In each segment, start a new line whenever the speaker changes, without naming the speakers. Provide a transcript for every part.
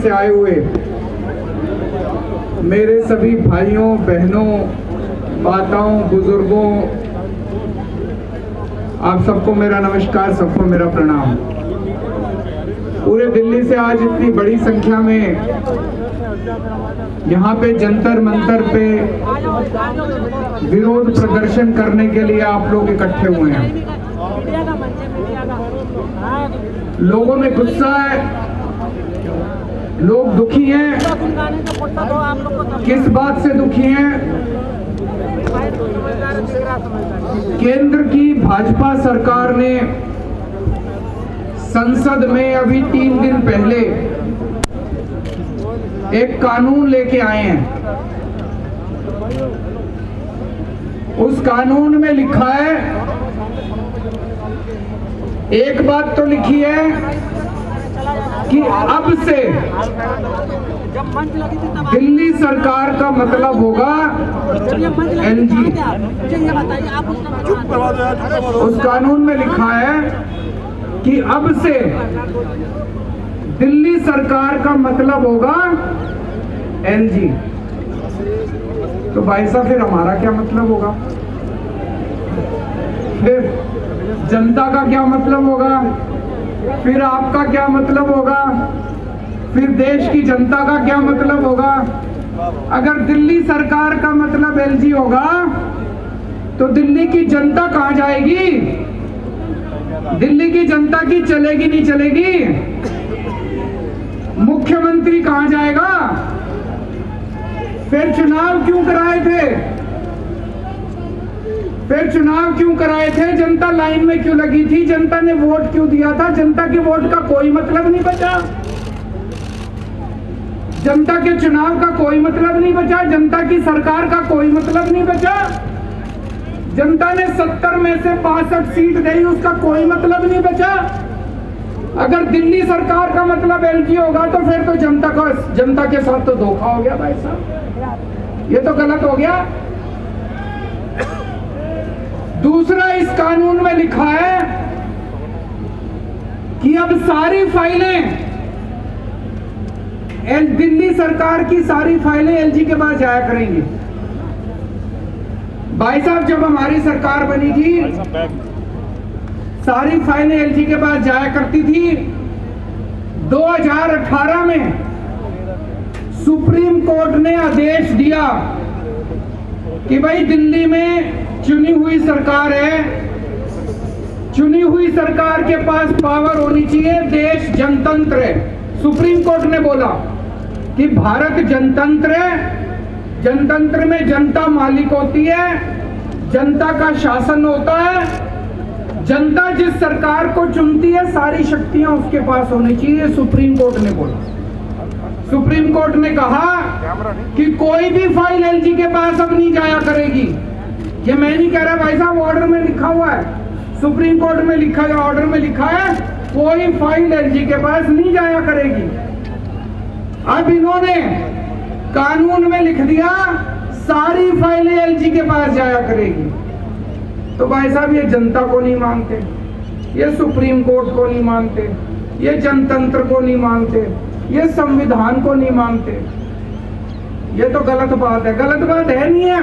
से आए हुए मेरे सभी भाइयों बहनों माताओं बुजुर्गों, आप सबको मेरा नमस्कार, सबको मेरा प्रणाम। पूरे दिल्ली से आज इतनी बड़ी संख्या में यहाँ पे जंतर मंतर पे विरोध प्रदर्शन करने के लिए आप लोग इकट्ठे हुए हैं। लोगों में गुस्सा है, लोग दुखी हैं। किस बात से दुखी हैं? केंद्र की भाजपा सरकार ने संसद में अभी 3 दिन पहले एक कानून लेके आए हैं। उस कानून में लिखा है, एक बात तो लिखी है कि अब से दिल्ली सरकार का मतलब होगा एलजी। उस कानून में लिखा है कि अब से दिल्ली सरकार का मतलब होगा एलजी। तो भाई साहब फिर हमारा क्या मतलब होगा? फिर जनता का क्या मतलब होगा? फिर आपका क्या मतलब होगा? फिर देश की जनता का क्या मतलब होगा? अगर दिल्ली सरकार का मतलब एलजी होगा तो दिल्ली की जनता कहां जाएगी? दिल्ली की जनता की चलेगी नहीं चलेगी? मुख्यमंत्री कहां जाएगा? फिर चुनाव क्यों कराए थे? फिर चुनाव क्यों कराए थे? जनता लाइन में क्यों लगी थी? जनता ने वोट क्यों दिया था? जनता के वोट का कोई मतलब नहीं बचा। जनता के चुनाव का कोई मतलब नहीं बचा। जनता की सरकार का कोई मतलब नहीं बचा। जनता ने 70 में से 62 सीट दी, उसका कोई मतलब नहीं बचा। अगर दिल्ली सरकार का मतलब एलजी होगा तो फिर तो जनता के साथ तो धोखा हो गया भाई साहब, ये तो गलत हो गया। दूसरा, इस कानून में लिखा है कि अब सारी फाइलें दिल्ली सरकार की सारी फाइलें एलजी के पास जाया करेंगी। भाई साहब, जब हमारी सरकार बनी थी सारी फाइलें एलजी के पास जाया करती थी। 2018 में सुप्रीम कोर्ट ने आदेश दिया कि भाई दिल्ली में चुनी हुई सरकार है, चुनी हुई सरकार के पास पावर होनी चाहिए, देश जनतंत्र है। सुप्रीम कोर्ट ने बोला कि भारत जनतंत्र है, जनतंत्र में जनता मालिक होती है, जनता का शासन होता है, जनता जिस सरकार को चुनती है सारी शक्तियां उसके पास होनी चाहिए, सुप्रीम कोर्ट ने बोला। सुप्रीम कोर्ट ने कहा कि कोई भी फाइल एलजी के पास अब नहीं जाया करेगी। ये मैं नहीं कह रहा भाई साहब, ऑर्डर में लिखा हुआ है, सुप्रीम कोर्ट में लिखा है, ऑर्डर में लिखा है कोई फाइल एलजी के पास नहीं जाया करेगी। अब इन्होंने कानून में लिख दिया सारी फाइलें एलजी के पास जाया करेगी। तो भाई साहब, ये जनता को नहीं मानते, ये सुप्रीम कोर्ट को नहीं मानते, ये जनतंत्र को नहीं मानते, ये संविधान को नहीं मानते। ये तो गलत बात है। गलत बात है नहीं है?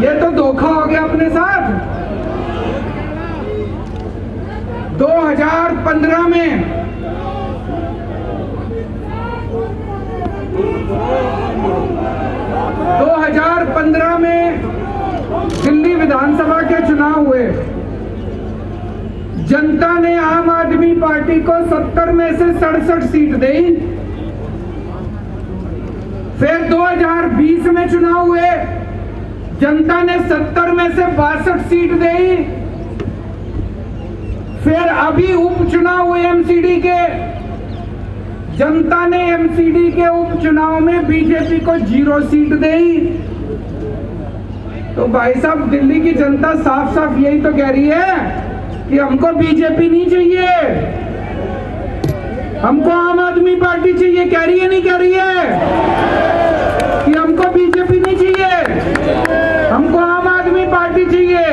ये तो धोखा हो गया अपने साथ। 2015 में दिल्ली विधानसभा के चुनाव हुए। जनता ने आम आदमी पार्टी को 70 में से 67 सीट दी। फिर 2020 में चुनाव हुए, जनता ने 70 में से 62 सीट दी। फिर अभी उपचुनाव हुए एमसीडी के, जनता ने एमसीडी के उपचुनाव में बीजेपी को 0 सीट दी। तो भाई साहब, दिल्ली की जनता साफ साफ यही तो कह रही है कि हमको बीजेपी नहीं चाहिए, हमको आम आदमी पार्टी चाहिए। कह रही है नहीं कह रही है कि हमको बीजेपी नहीं चाहिए, हमको आम आदमी पार्टी चाहिए।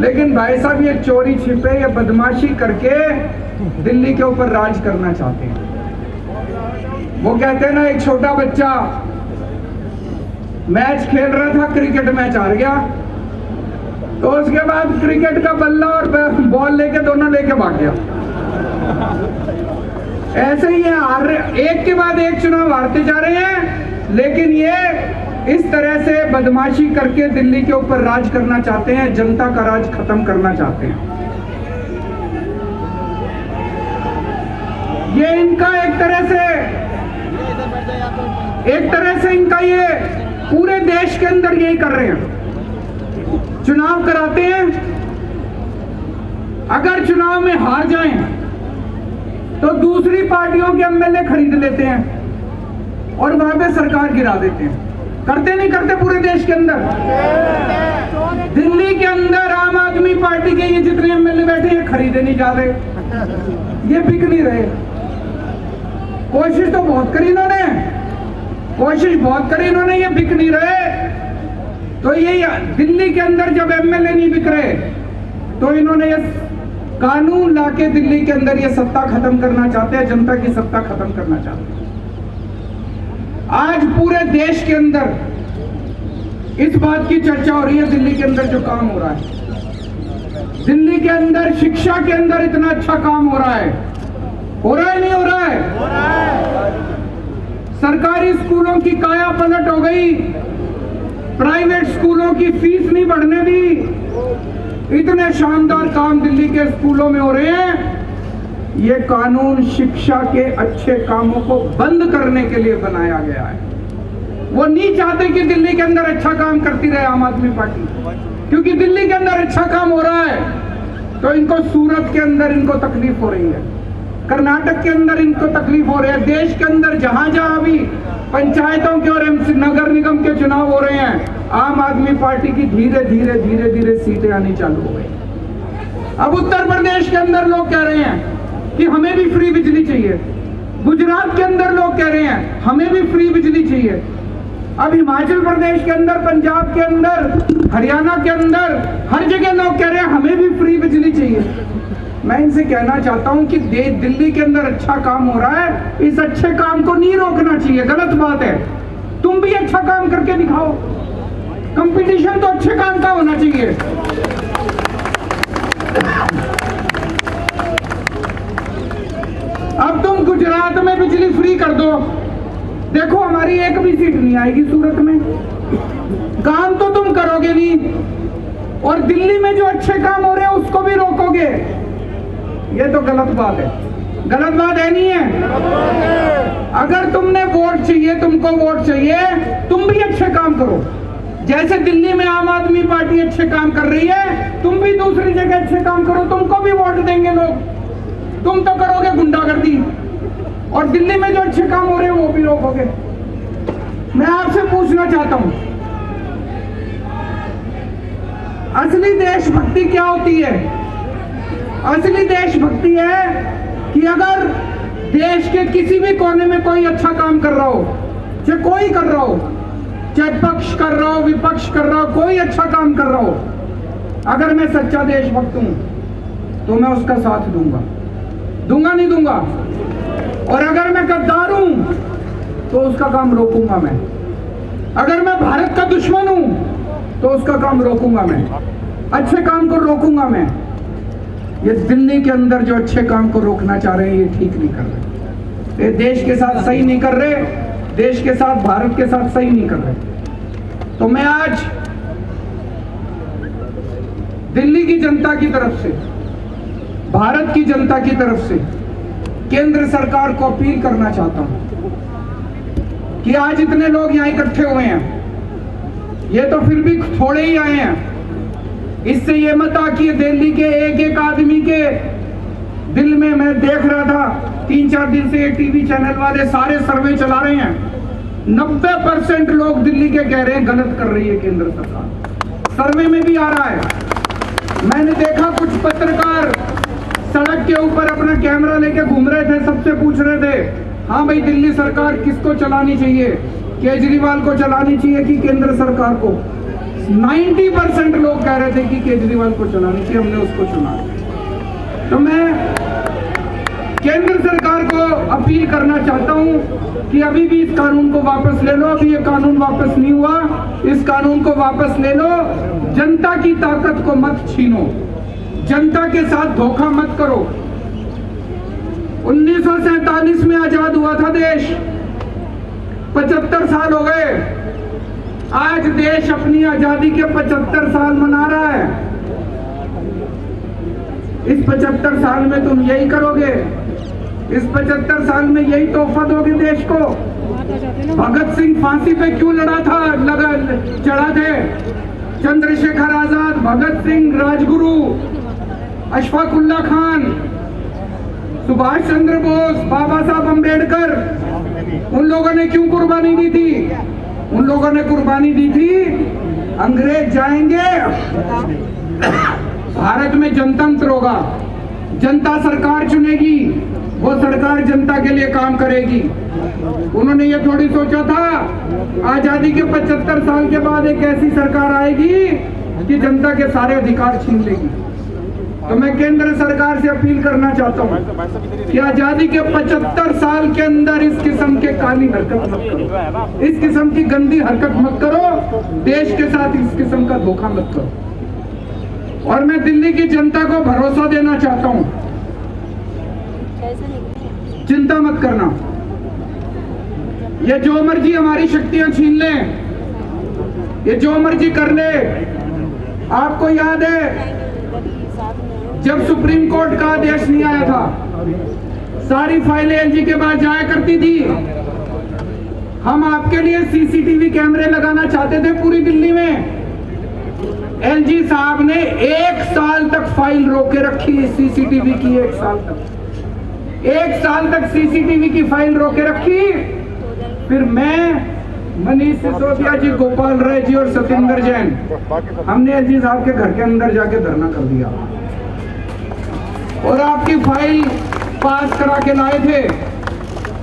लेकिन भाई साहब, ये चोरी छिपे, ये बदमाशी करके दिल्ली के ऊपर राज करना चाहते हैं। वो कहते हैं ना, एक छोटा बच्चा मैच खेल रहा था, क्रिकेट मैच हार गया, तो उसके बाद क्रिकेट का बल्ला और बॉल लेके दोनों लेके भाग गया। ऐसे ही ये एक के बाद एक चुनाव हारते जा रहे हैं, लेकिन ये इस तरह से बदमाशी करके दिल्ली के ऊपर राज करना चाहते हैं, जनता का राज खत्म करना चाहते हैं। ये इनका एक तरह से इनका ये पूरे देश के अंदर यही कर रहे हैं। चुनाव कराते हैं, अगर चुनाव में हार जाएं तो दूसरी पार्टियों के एमएलए खरीद लेते हैं और वहां पे सरकार गिरा देते हैं। करते नहीं करते पूरे देश के अंदर? दिल्ली के अंदर आम आदमी पार्टी के ये जितने एमएलए बैठे हैं खरीदे नहीं जा रहे, ये बिक नहीं रहे। कोशिश तो बहुत करी इन्होंने, ये बिक नहीं रहे। तो ये दिल्ली के अंदर जब एमएलए नहीं बिक रहे तो इन्होंने ये कानून लाके दिल्ली के अंदर ये सत्ता खत्म करना चाहते हैं, जनता की सत्ता खत्म करना चाहते हैं। आज पूरे देश के अंदर इस बात की चर्चा हो रही है, दिल्ली के अंदर जो काम हो रहा है, दिल्ली के अंदर शिक्षा के अंदर इतना अच्छा काम हो रहा है नहीं हो रहा है? सरकारी स्कूलों की काया पलट हो गई, प्राइवेट स्कूलों की फीस नहीं बढ़ने दी। इतने शानदार काम दिल्ली के स्कूलों में हो रहे हैं। ये कानून शिक्षा के अच्छे कामों को बंद करने के लिए बनाया गया है। वो नहीं चाहते कि दिल्ली के अंदर अच्छा काम करती रहे आम आदमी पार्टी, क्योंकि दिल्ली के अंदर अच्छा काम हो रहा है तो इनको सूरत के अंदर इनको तकलीफ हो रही है, कर्नाटक के अंदर इनको तकलीफ हो रही है। देश के अंदर जहां जहां भी पंचायतों के और नगर निगम के चुनाव हो रहे हैं, आम आदमी पार्टी की धीरे धीरे सीटें आनी चालू हो गई। अब उत्तर प्रदेश के अंदर लोग कह रहे हैं कि हमें भी फ्री बिजली चाहिए, गुजरात के अंदर लोग कह रहे हैं हमें भी फ्री बिजली चाहिए, अब हिमाचल प्रदेश के अंदर, पंजाब के अंदर, हरियाणा के अंदर हर जगह लोग कह रहे हैं हमें भी फ्री बिजली चाहिए। मैं इनसे कहना चाहता हूं कि दिल्ली के अंदर अच्छा काम हो रहा है, इस अच्छे काम को नहीं रोकना चाहिए, गलत बात है। तुम भी अच्छा काम करके दिखाओ, कंपटीशन तो अच्छे काम का होना चाहिए। अब तुम गुजरात में बिजली फ्री कर दो, देखो हमारी एक भी सीट नहीं आएगी सूरत में, काम तो तुम करोगे नहीं, और दिल्ली में जो अच्छे काम हो रहे हैं उसको भी रोकोगे। ये तो गलत बात है, गलत बात है नहीं है? अगर तुमने वोट चाहिए, तुमको वोट चाहिए, तुम भी अच्छे काम करो। जैसे दिल्ली में आम आदमी पार्टी अच्छे काम कर रही है, तुम भी दूसरी जगह अच्छे काम करो, तुमको भी वोट देंगे लोग। तुम तो करोगे गुंडागर्दी और दिल्ली में जो अच्छे काम हो रहे हैं वो भी रोकोगे। मैं आपसे पूछना चाहता हूं, असली देशभक्ति क्या होती है? असली देशभक्ति है कि अगर देश के किसी भी कोने में कोई अच्छा काम कर रहा हो, चाहे कोई कर रहा हो, चाहे पक्ष कर रहा हो, विपक्ष कर रहा हो, कोई अच्छा काम कर रहा हो, अगर मैं सच्चा देशभक्त हूं तो मैं उसका साथ दूंगा नहीं दूंगा। और अगर मैं गद्दार हूं तो उसका काम रोकूंगा मैं। अगर मैं भारत का दुश्मन हूं तो उसका काम रोकूंगा मैं, अच्छे काम को रोकूंगा मैं। ये दिल्ली के अंदर जो अच्छे काम को रोकना चाह रहे हैं ये ठीक नहीं कर रहे, ये देश के साथ सही नहीं कर रहे, देश के साथ, भारत के साथ सही नहीं कर रहे। तो मैं आज दिल्ली की जनता की तरफ से, भारत की जनता की तरफ से केंद्र सरकार को अपील करना चाहता हूं कि आज इतने लोग यहां इकट्ठे हुए हैं, ये तो फिर भी थोड़े ही आए हैं। इससे ये मत आकिए दिल्ली के एक एक आदमी के दिल में, मैं देख रहा था 3-4 दिन से ये टीवी चैनल वाले सारे सर्वे चला रहे हैं, 90% लोग दिल्ली के कह रहे हैं गलत कर रही है केंद्र सरकार। सर्वे में भी आ रहा है। मैंने देखा कुछ पत्रकार सड़क के ऊपर अपना कैमरा लेके घूम रहे थे, सबसे पूछ रहे थे हाँ भाई दिल्ली सरकार किसको चलानी चाहिए, केजरीवाल को चलानी चाहिए कि केंद्र सरकार को? 90% लोग कह रहे थे कि केजरीवाल को चलानी चाहिए, हमने उसको चुना। तो मैं केंद्र सरकार को अपील करना चाहता हूं कि अभी भी इस कानून को वापस ले लो। अभी ये कानून वापस नहीं हुआ, इस कानून को वापस ले लो। जनता की ताकत को मत छीनो, जनता के साथ धोखा मत करो। 1947 में आजाद हुआ था देश, 75 साल हो गए। आज देश अपनी आजादी के 75 साल मना रहा है। इस 75 साल में तुम यही करोगे, इस 75 साल में यही तोहफा दोगे देश को। भगत सिंह फांसी पे क्यों चढ़ा थे? चंद्रशेखर आजाद, भगत सिंह, राजगुरु, अशफाक उल्लाह खान, सुभाष चंद्र बोस, बाबा साहब अंबेडकर, उन लोगों ने क्यों कुर्बानी दी थी? उन लोगों ने कुर्बानी दी थी, अंग्रेज जाएंगे, भारत में जनतंत्र होगा, जनता सरकार चुनेगी, वो सरकार जनता के लिए काम करेगी। उन्होंने ये थोड़ी सोचा था आजादी के 75 साल के बाद एक ऐसी सरकार आएगी कि जनता के सारे अधिकार छीन लेगी। तो मैं केंद्र सरकार से अपील करना चाहता हूं कि आजादी के 75 साल के अंदर इस किस्म के काली हरकत मत करो, इस किस्म की गंदी हरकत मत करो, देश के साथ इस किस्म का धोखा मत करो। और मैं दिल्ली की जनता को भरोसा देना चाहता हूं, चिंता मत करना, ये जो मर्जी हमारी शक्तियां छीन ले, ये जो मर्जी कर ले। आपको याद है जब सुप्रीम कोर्ट का आदेश नहीं आया था, सारी फाइलें एलजी के पास जाया करती थी। हम आपके लिए सीसीटीवी कैमरे लगाना चाहते थे पूरी दिल्ली में। एलजी साहब ने 1 साल तक फाइल रोके रखी सीसीटीवी की, 1 साल तक, 1 साल तक सीसीटीवी की फाइल रोके रखी। फिर मैं, मनीष सिसोदिया जी, गोपाल राय जी और सत्येंद्र जैन, हमने एलजी साहब के घर के अंदर जाके धरना कर दिया और आपकी फाइल पास करा के लाए थे।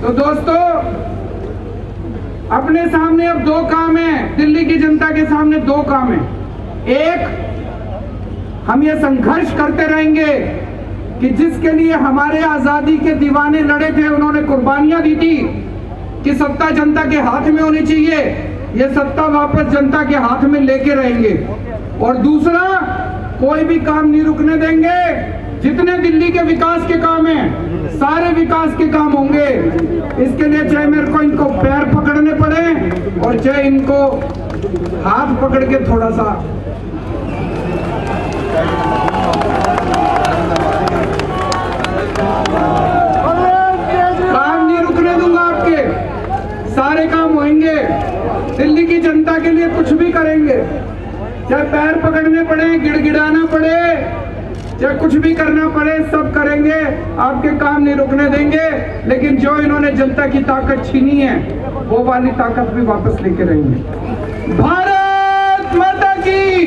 तो दोस्तों, अपने सामने अब 2 काम है, दिल्ली की जनता के सामने 2 काम है। एक, हम ये संघर्ष करते रहेंगे कि जिसके लिए हमारे आजादी के दीवाने लड़े थे, उन्होंने कुर्बानियां दी थी कि सत्ता जनता के हाथ में होनी चाहिए, ये सत्ता वापस जनता के हाथ में लेके रहेंगे। और दूसरा, कोई भी काम नहीं रुकने देंगे, जितने दिल्ली के विकास के काम हैं, सारे विकास के काम होंगे। इसके लिए चाहे मेरे को इनको पैर पकड़ने पड़े और चाहे इनको हाथ पकड़ के थोड़ा सा काम नहीं रुकने दूंगा। आपके सारे काम होंगे, दिल्ली की जनता के लिए कुछ भी करेंगे, चाहे पैर पकड़ने पड़े, गिड़गिड़ाना पड़े, चाहे कुछ भी करना पड़े, सब करेंगे। आपके काम नहीं रुकने देंगे। लेकिन जो इन्होंने जनता की ताकत छीनी है, वो वाली ताकत भी वापस लेके रहेंगे। भारत माता की